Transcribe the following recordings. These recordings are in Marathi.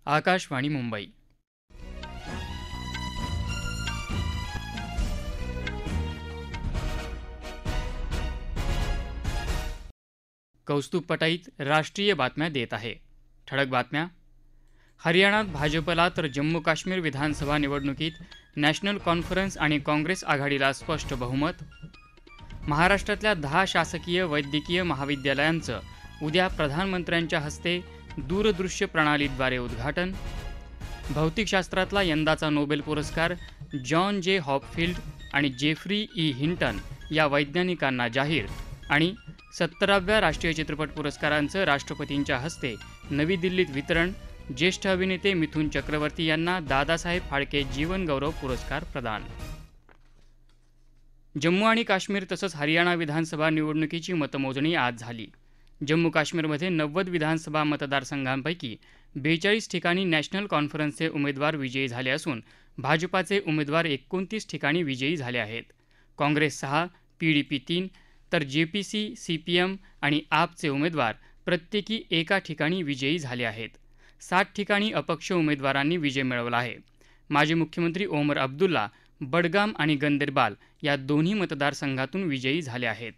आकाशवाणी मुंबई. कौस्तुभ पटाईत राष्ट्रीय बातम्या देत आहे. ठळक बातम्या. हरियाणात भाजपला तर जम्मू काश्मीर विधानसभा निवडणुकीत नॅशनल कॉन्फरन्स आणि काँग्रेस आघाडीला स्पष्ट बहुमत. महाराष्ट्रातल्या 10 शासकीय वैद्यकीय महाविद्यालयांचं उद्या प्रधानमंत्र्यांच्या हस्ते दूरदृश्य प्रणालीद्वारे उद्घाटन. भौतिकशास्त्रातला यंदाचा नोबेल पुरस्कार जॉन जे हॉपफिल्ड आणि जेफ्री ई हिंटन या वैज्ञानिकांना जाहीर. आणि 17व्या राष्ट्रीय चित्रपट पुरस्कारांचं राष्ट्रपतींच्या हस्ते नवी दिल्लीत वितरण. ज्येष्ठ अभिनेते मिथुन चक्रवर्ती यांना दादासाहेब फाळके जीवन गौरव पुरस्कार प्रदान. जम्मू आणि काश्मीर तसंच हरियाणा विधानसभा निवडणुकीची मतमोजणी आज झाली. जम्मू काश्मीरमध्ये 90 विधानसभा मतदारसंघांपैकी 42 ठिकाणी नॅशनल कॉन्फरन्सचे उमेदवार विजयी झाले असून भाजपाचे उमेदवार 29 ठिकाणी विजयी झाले आहेत. काँग्रेस 6, PDP 3 तर JPC, CPM आणि आपचे उमेदवार प्रत्येकी एका ठिकाणी विजयी झाले आहेत. 60 ठिकाणी अपक्ष उमेदवारांनी विजय मिळवला आहे. माजी मुख्यमंत्री ओमर अब्दुल्ला बडगाम आणि गंदेरबाल या दोन्ही मतदारसंघातून विजयी झाले आहेत.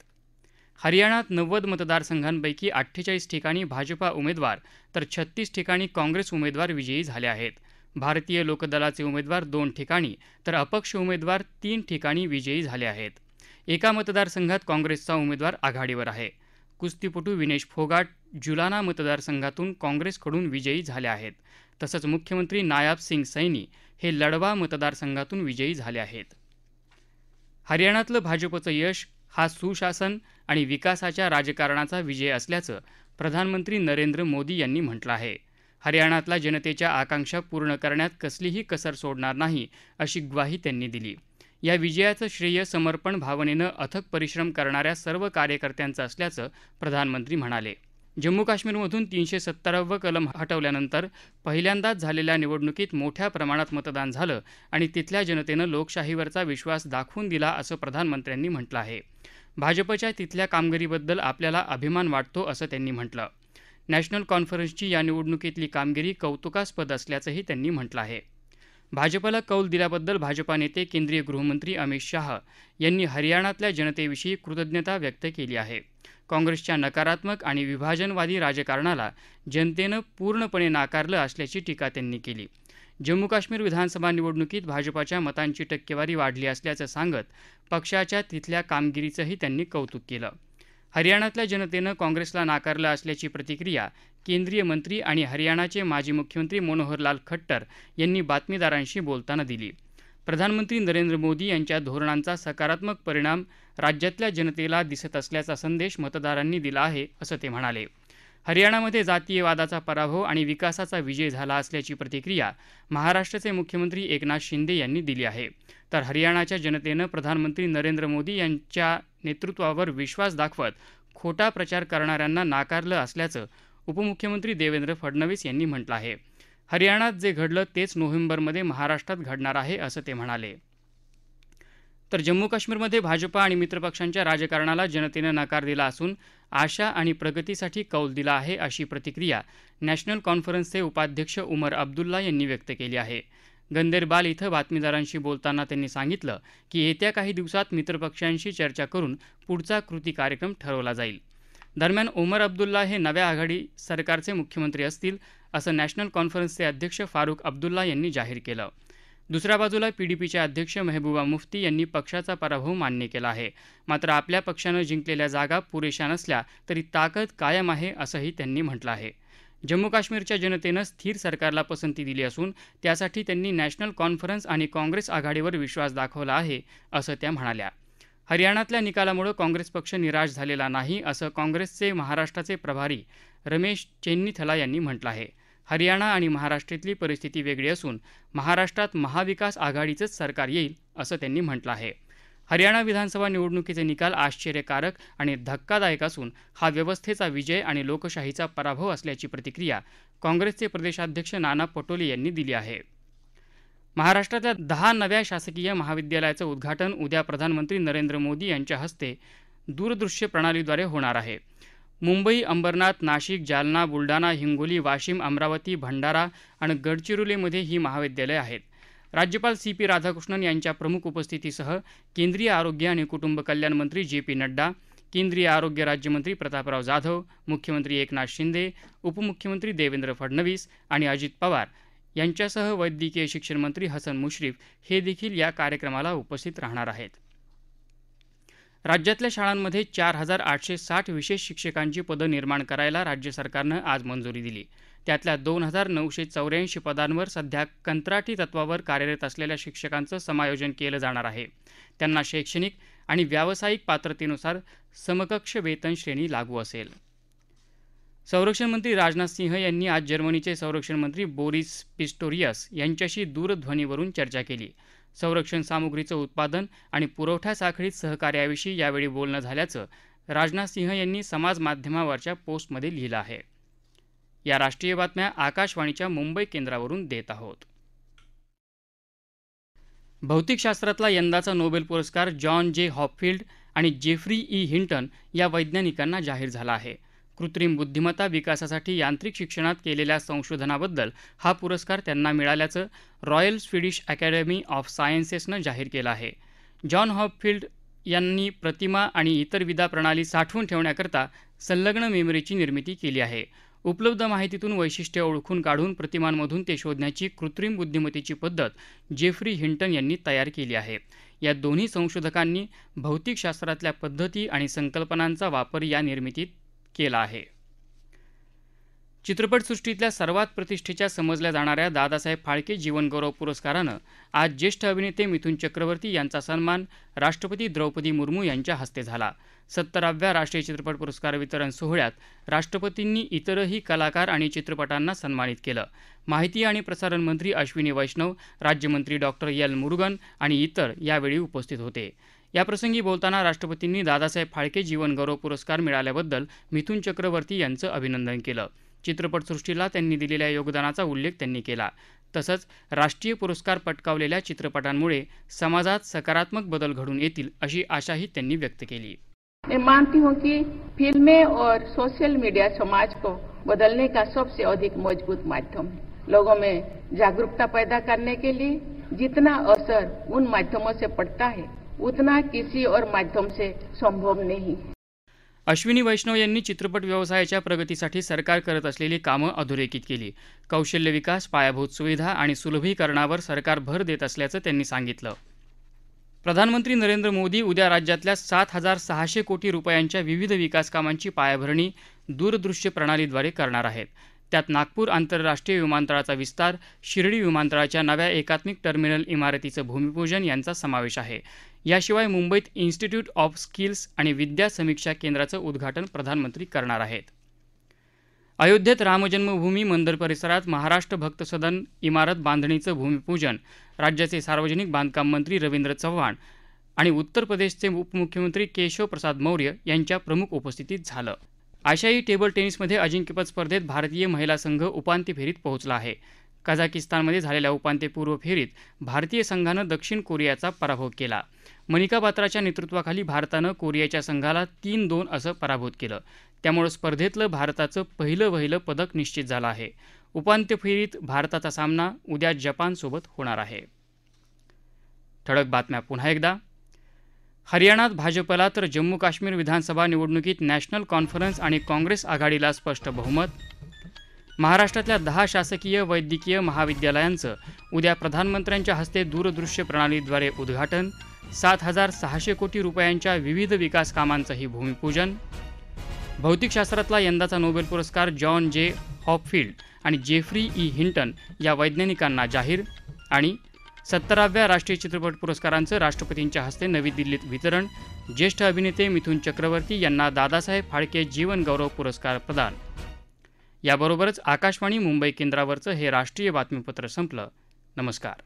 हरियाणात 90 मतदारसंघांपैकी 48 ठिकाणी भाजपा उमेदवार तर 36 ठिकाणी काँग्रेस उमेदवार विजयी झाले आहेत. भारतीय लोकदलाचे उमेदवार 2 ठिकाणी तर अपक्ष उमेदवार 3 ठिकाणी विजयी झाले आहेत. एका मतदारसंघात काँग्रेसचा उमेदवार आघाडीवर आहे. कुस्तीपटू विनेश फोगाट जुलाना मतदारसंघातून काँग्रेसकडून विजयी झाले आहेत. तसंच मुख्यमंत्री नायब सिंग सैनी हे लडवा मतदारसंघातून विजयी झाले आहेत. हरियाणातलं भाजपचं यश हा सुशासन आणि विकासाच्या राजकारणाचा विजय असल्याचं प्रधानमंत्री नरेंद्र मोदी यांनी म्हटलं आहे. हरियाणातल्या जनतेच्या आकांक्षा पूर्ण करण्यात कसलीही कसर सोडणार नाही अशी ग्वाही त्यांनी दिली. या विजयाचं श्रेय समर्पण भावनेनं अथक परिश्रम करणाऱ्या सर्व कार्यकर्त्यांचं असल्याचं प्रधानमंत्री म्हणाले. जम्मू काश्मीरमधून 370वं कलम हटवल्यानंतर पहिल्यांदाच झालेल्या निवडणुकीत मोठ्या प्रमाणात मतदान झालं आणि तिथल्या जनतेनं लोकशाहीवरचा विश्वास दाखवून दिला असं प्रधानमंत्र्यांनी म्हटलं आहे. भाजपच्या तिथल्या कामगिरीबद्दल आपल्याला अभिमान वाटतो असं त्यांनी म्हटलं. नॅशनल कॉन्फरन्सची या निवडणुकीतली कामगिरी कौतुकास्पद असल्याचंही त्यांनी म्हटलं आहे. भाजपला कौल दिल्याबद्दल भाजपा नेते केंद्रीय गृहमंत्री अमित शाह यांनी हरियाणातल्या जनतेविषयी कृतज्ञता व्यक्त केली आहे. काँग्रेसच्या नकारात्मक आणि विभाजनवादी राजकारणाला जनतेनं पूर्णपणे नाकारलं असल्याची टीका त्यांनी केली. जम्मू काश्मीर विधानसभा निवडणुकीत भाजपाच्या मतांची टक्केवारी वाढली असल्याचं सांगत पक्षाच्या तिथल्या कामगिरीचंही त्यांनी कौतुक केलं. हरियाणातल्या जनतेनं काँग्रेसला नाकारलं असल्याची प्रतिक्रिया केंद्रीय मंत्री आणि हरियाणाचे माजी मुख्यमंत्री मनोहरलाल खट्टर यांनी बातमीदारांशी बोलताना दिली. प्रधानमंत्री नरेंद्र मोदी यांच्या धोरणांचा सकारात्मक परिणाम राज्यातल्या जनतेला दिसत असल्याचा संदेश मतदारांनी दिला आहे असं ते म्हणाले. हरियाणामध्ये जातीयवादाचा पराभव आणि विकासाचा विजय झाला असल्याची प्रतिक्रिया महाराष्ट्राचे मुख्यमंत्री एकनाथ शिंदे यांनी दिली आहे. तर हरियाणाच्या जनतेनं प्रधानमंत्री नरेंद्र मोदी यांच्या नेतृत्वावर विश्वास दाखवत खोटा प्रचार करणाऱ्यांना नाकारलं असल्याचं उपमुख्यमंत्री देवेंद्र फडणवीस यांनी म्हटलं आहे. हरियाणात जे घडलं तेच नोव्हेंबरमध्ये महाराष्ट्रात घडणार आहे असं ते म्हणाले. तर जम्मू काश्मीरमध्ये भाजपा आणि मित्रपक्षांच्या राजकारणाला जनतेनं नकार दिला असून आशा आणि प्रगतीसाठी कौल दिला आहे अशी प्रतिक्रिया नॅशनल कॉन्फरन्सचे उपाध्यक्ष उमर अब्दुल्ला यांनी व्यक्त केली आहे. गंदेरबाल इथं बातमीदारांशी बोलताना त्यांनी सांगितलं की येत्या काही दिवसात मित्रपक्षांशी चर्चा करून पुढचा कृती कार्यक्रम ठरवला जाईल. दरम्यान उमर अब्दुल्ला हे नव्या आघाडी सरकारचे मुख्यमंत्री असतील असं नॅशनल कॉन्फरन्सचे अध्यक्ष फारुख अब्दुल्ला यांनी जाहीर केलं. दुसऱ्या बाजूला PDPचे अध्यक्ष मेहबूबा मुफ्ती यांनी पक्षाचा पराभव मान्य केला आहे. मात्र आपल्या पक्षानं जिंकलेल्या जागा पुरेशा नसल्या तरी ताकद कायम आहे असंही त्यांनी म्हटलं आहे. जम्मू काश्मीरच्या जनतेनं स्थिर सरकारला पसंती दिली असून त्यासाठी त्यांनी नॅशनल कॉन्फरन्स आणि काँग्रेस आघाडीवर विश्वास दाखवला आहे असं त्या म्हणाल्या. हरियाणातल्या निकालामुळे काँग्रेस पक्ष निराश झालेला नाही असं काँग्रेसचे महाराष्ट्राचे प्रभारी रमेश चेन्नीथला यांनी म्हटलं आहे. हरियाणा आणि महाराष्ट्रातली परिस्थिती वेगळी असून महाराष्ट्रात महाविकास आघाडीचंच सरकार येईल असं त्यांनी म्हटलं आहे. हरियाणा विधानसभा निवडणुकीचे निकाल आश्चर्यकारक आणि धक्कादायक असून हा व्यवस्थेचा विजय आणि लोकशाहीचा पराभव असल्याची प्रतिक्रिया काँग्रेसचे प्रदेशाध्यक्ष नाना पटोले यांनी दिली आहे. महाराष्ट्रातल्या 10 नव्या शासकीय महाविद्यालयाचं उद्घाटन उद्या प्रधानमंत्री नरेंद्र मोदी यांच्या हस्ते दूरदृश्य प्रणालीद्वारे होणार आहे. मुंबई, अंबरनाथ, नाशिक, जालना, बुलढाणा, हिंगोली, वाशिम, अमरावती, भंडारा आणि गडचिरोलीमध्ये ही महाविद्यालये आहेत. राज्यपाल CP राधाकृष्णन यांच्या प्रमुख उपस्थितीसह केंद्रीय आरोग्य आणि कुटुंब कल्याण मंत्री JP नड्डा, केंद्रीय आरोग्य राज्यमंत्री प्रतापराव जाधव, मुख्यमंत्री एकनाथ शिंदे, उपमुख्यमंत्री देवेंद्र फडणवीस आणि अजित पवार यांच्यासह वैद्यकीय शिक्षण मंत्री हसन मुश्रीफ हे देखील या कार्यक्रमाला उपस्थित राहणार आहेत. राज्यातल्या शाळांमध्ये 4,860 विशेष शिक्षकांची पदं निर्माण करायला राज्य सरकारनं आज मंजुरी दिली. त्यातल्या 2,984 पदांवर सध्या कंत्राटी तत्वावर कार्यरत असलेल्या शिक्षकांचं समायोजन केलं जाणार आहे. त्यांना शैक्षणिक आणि व्यावसायिक पात्रतेनुसार समकक्ष वेतन श्रेणी लागू असेल. संरक्षण मंत्री राजनाथ सिंह यांनी आज जर्मनीचे संरक्षण मंत्री बोरिस पिस्टोरियस यांच्याशी दूरध्वनीवरून चर्चा केली. संरक्षण सामुग्रीचं उत्पादन आणि पुरवठा साखळीत सहकार्याविषयी यावेळी बोलणं झाल्याचं राजनाथ सिंह यांनी समाज माध्यमावरच्या पोस्टमध्ये लिहिलं आहे. या राष्ट्रीय बातम्या आकाशवाणीच्या मुंबई केंद्रावरून देत आहोत. भौतिकशास्त्रातला यंदाचा नोबेल पुरस्कार जॉन J. हॉपफिल्ड आणि जेफ्री E. हिंटन या वैज्ञानिकांना जाहीर झाला आहे. कृत्रिम बुद्धिमत्ता विकासासाठी यांत्रिक शिक्षणात केलेल्या संशोधनाबद्दल हा पुरस्कार त्यांना मिळाल्याचं रॉयल स्वीडिश अकॅडमी ऑफ सायन्सेसनं जाहीर केलं आहे. जॉन हॉपफिल्ड यांनी प्रतिमा आणि इतर विदा प्रणाली साठवून ठेवण्याकरता संलग्न मेमरीची निर्मिती केली आहे. उपलब्ध माहितीतून वैशिष्ट्ये ओळखून काढून प्रतिमांमधून ते शोधण्याची कृत्रिम बुद्धिमत्तेची पद्धत जेफ्री हिंटन यांनी तयार केली आहे. या दोन्ही संशोधकांनी भौतिकशास्त्रातल्या पद्धती आणि संकल्पनांचा वापर या निर्मितीत केला आहे. चित्रपटसृष्टीतल्या सर्वात प्रतिष्ठेच्या समजल्या जाणाऱ्या दादासाहेब फाळके जीवनगौरव पुरस्कारानं आज ज्येष्ठ अभिनेते मिथुन चक्रवर्ती यांचा सन्मान राष्ट्रपती द्रौपदी मुर्मू यांच्या हस्ते झाला. 70व्या राष्ट्रीय चित्रपट पुरस्कार वितरण सोहळ्यात राष्ट्रपतींनी इतरही कलाकार आणि चित्रपटांना सन्मानित केलं. माहिती आणि प्रसारण मंत्री अश्विनी वैष्णव, राज्यमंत्री डॉ. L. मुरुगन आणि इतर यावेळी उपस्थित होते. याप्रसंगी बोलताना राष्ट्रपतींनी दादासाहेब फाळके जीवनगौरव पुरस्कार मिळाल्याबद्दल मिथुन चक्रवर्ती यांचं अभिनंदन केलं. चित्रपटसृष्टीला त्यांनी दिलेल्या योगदानाचा उल्लेख त्यांनी केला. तसंच राष्ट्रीय पुरस्कार पटकावलेल्या चित्रपटांमुळे समाजात सकारात्मक बदल घडून येतील अशी आशाही त्यांनी व्यक्त केली. मैं मानती हूँ कि फिल्में और सोशल मीडिया समाज को बदलने का सबसे अधिक मजबूत माध्यम है. लोगों में जागरूकता पैदा करने के लिए जितना असर उन माध्यमों से पड़ता है उतना किसी और माध्यम से संभव नहीं. अश्विनी वैष्णव यांनी चित्रपट व्यवसायाच्या प्रगतीसाठी सरकार करत असलेली कामं अधोरेखित केली. कौशल्य विकास, पायाभूत सुविधा आणि सुलभीकरणावर सरकार भर देत असल्याचं त्यांनी सांगितलं. प्रधानमंत्री नरेंद्र मोदी उद्या राज्यातल्या 7,600 कोटी रुपयांच्या विविध विकास कामांची पायाभरणी दूरदृश्य प्रणालीद्वारे करणार आहेत. त्यात नागपूर आंतरराष्ट्रीय विमानतळाचा विस्तार, शिर्डी विमानतळाच्या नव्या एकात्मिक टर्मिनल इमारतीचं भूमिपूजन यांचा समावेश आहे. याशिवाय मुंबईत इन्स्टिट्यूट ऑफ स्किल्स आणि विद्या समीक्षा केंद्राचं उद्घाटन प्रधानमंत्री करणार आहेत. अयोध्येत रामजन्मभूमी मंदिर परिसरात महाराष्ट्र भक्त सदन इमारत बांधणीचं भूमिपूजन राज्याचे सार्वजनिक बांधकाम मंत्री रवींद्र चव्हाण आणि उत्तर प्रदेशचे उपमुख्यमंत्री केशव प्रसाद मौर्य यांच्या प्रमुख उपस्थितीत झालं. आशियाई टेबल टेनिसमध्ये अजिंक्यपद स्पर्धेत भारतीय महिला संघ उपांत्य फेरीत पोहोचला आहे. कझाकिस्तानमध्ये झालेल्या उपांत्यपूर्व फेरीत भारतीय संघानं दक्षिण कोरियाचा पराभव केला. मनिका बात्राच्या नेतृत्वाखाली भारतानं कोरियाच्या संघाला 3-2 असं पराभूत केलं. त्यामुळे स्पर्धेतलं भारताचं पहिलं पदक निश्चित झालं आहे. उपांत्य फेरीत भारताचा सामना उद्या जपानसोबत होणार आहे. ठळक बातम्या पुन्हा एकदा. हरियाणात भाजपला तर जम्मू काश्मीर विधानसभा निवडणुकीत नॅशनल कॉन्फरन्स आणि काँग्रेस आघाडीला स्पष्ट बहुमत. महाराष्ट्रातल्या 10 शासकीय वैद्यकीय महाविद्यालयांचं उद्या प्रधानमंत्र्यांच्या हस्ते दूरदृश्य प्रणालीद्वारे उद्घाटन. 7,600 कोटी रुपयांच्या विविध विकास कामांचंही भूमिपूजन. भौतिकशास्त्रातला यंदाचा नोबेल पुरस्कार जॉन J. हॉपफिल्ड आणि जेफ्री E. हिंटन या वैज्ञानिकांना जाहीर. आणि 70व्या राष्ट्रीय चित्रपट पुरस्कारांचं राष्ट्रपतींच्या हस्ते नवी दिल्लीत वितरण. ज्येष्ठ अभिनेते मिथुन चक्रवर्ती यांना दादासाहेब फाळके जीवनगौरव पुरस्कार प्रदान. याबरोबरच आकाशवाणी मुंबई केंद्रावरचं हे राष्ट्रीय बातमीपत्र संपलं. नमस्कार.